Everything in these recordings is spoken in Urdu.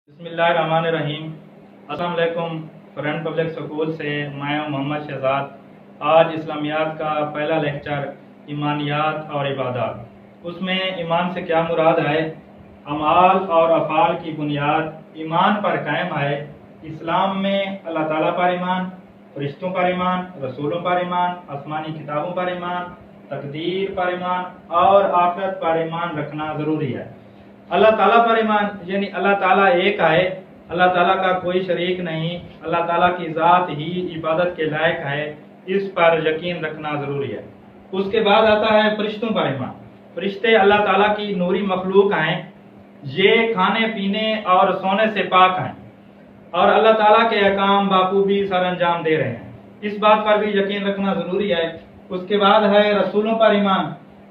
بسم اللہ الرحمن الرحیم۔ السلام علیکم فرینڈ پبلک سکول سے میں ہوں محمد شہزاد۔ آج اسلامیات کا پہلا لیکچر ایمانیات اور عبادات، اس میں ایمان سے کیا مراد ہے، اعمال اور افعال کی بنیاد ایمان پر قائم ہے۔ اسلام میں اللہ تعالیٰ پر ایمان، فرشتوں پر ایمان، رسولوں پر ایمان، آسمانی کتابوں پر ایمان، تقدیر پر ایمان اور آخرت پر ایمان رکھنا ضروری ہے۔ اللہ تعالیٰ پر ایمان یعنی اللہ تعالیٰ ایک ہے، اللہ تعالیٰ کا کوئی شریک نہیں، اللہ تعالیٰ کی ذات ہی عبادت کے لائق ہے، اس پر یقین رکھنا ضروری ہے۔ اس کے بعد آتا ہے فرشتوں پر ایمان۔ فرشتے اللہ تعالیٰ کی نوری مخلوق ہیں، یہ کھانے پینے اور سونے سے پاک ہیں اور اللہ تعالیٰ کے احکام بخوبی سر انجام دے رہے ہیں، اس بات پر بھی یقین رکھنا ضروری ہے۔ اس کے بعد ہے رسولوں پر ایمان۔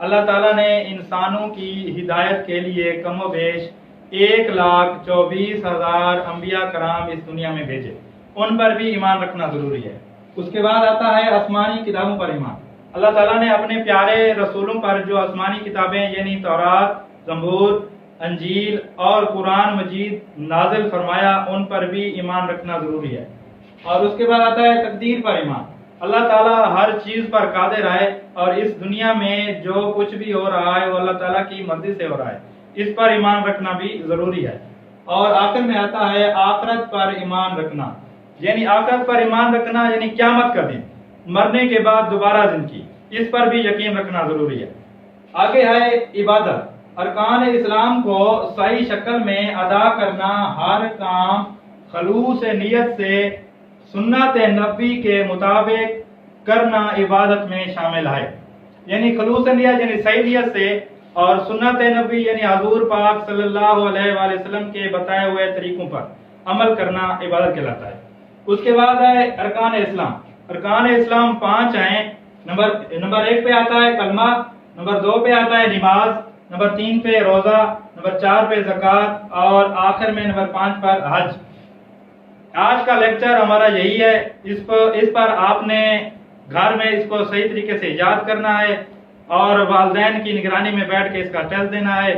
اللہ تعالیٰ نے انسانوں کی ہدایت کے لیے کم و بیش 1,24,000 انبیاء کرام اس دنیا میں بھیجے، ان پر بھی ایمان رکھنا ضروری ہے۔ اس کے بعد آتا ہے آسمانی کتابوں پر ایمان۔ اللہ تعالیٰ نے اپنے پیارے رسولوں پر جو آسمانی کتابیں یعنی تورات، زبور، انجیل اور قرآن مجید نازل فرمایا، ان پر بھی ایمان رکھنا ضروری ہے۔ اور اس کے بعد آتا ہے تقدیر پر ایمان۔ اللہ تعالیٰ ہر چیز پر قادر ہے اور اس دنیا میں جو کچھ بھی ہو رہا ہے وہ اللہ تعالیٰ کی مرضی سے ہو رہا ہے، اس پر ایمان رکھنا بھی ضروری ہے۔ اور آخر میں آتا ہے آخرت پر ایمان رکھنا، یعنی آخرت پر ایمان رکھنا یعنی قیامت کا دن، مرنے کے بعد دوبارہ زندگی، اس پر بھی یقین رکھنا ضروری ہے۔ آگے ہے عبادت۔ ارکان اسلام کو صحیح شکل میں ادا کرنا، ہر کام خلوص نیت سے سنت نبوی کے مطابق کرنا عبادت میں شامل ہے، یعنی خلوص نیت یعنی صحیح نیت سے، اور سنت نبوی یعنی حضور پاک صلی اللہ علیہ وآلہ وسلم کے بتائے ہوئے طریقوں پر عمل کرنا عبادت کہلاتا ہے۔ اس کے بعد ہے ارکان اسلام۔ ارکان اسلام 5 ہیں۔ نمبر 1 پہ آتا ہے کلمہ، نمبر 2 پہ آتا ہے نماز، نمبر 3 پہ روزہ، نمبر 4 پہ زکوٰۃ اور آخر میں نمبر 5 پر حج۔ آج کا لیکچر ہمارا یہی ہے، اس پر آپ نے گھر میں اس کو صحیح طریقے سے یاد کرنا ہے اور والدین کی نگرانی میں بیٹھ کے اس کا ٹیسٹ دینا ہے۔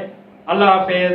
اللہ حافظ۔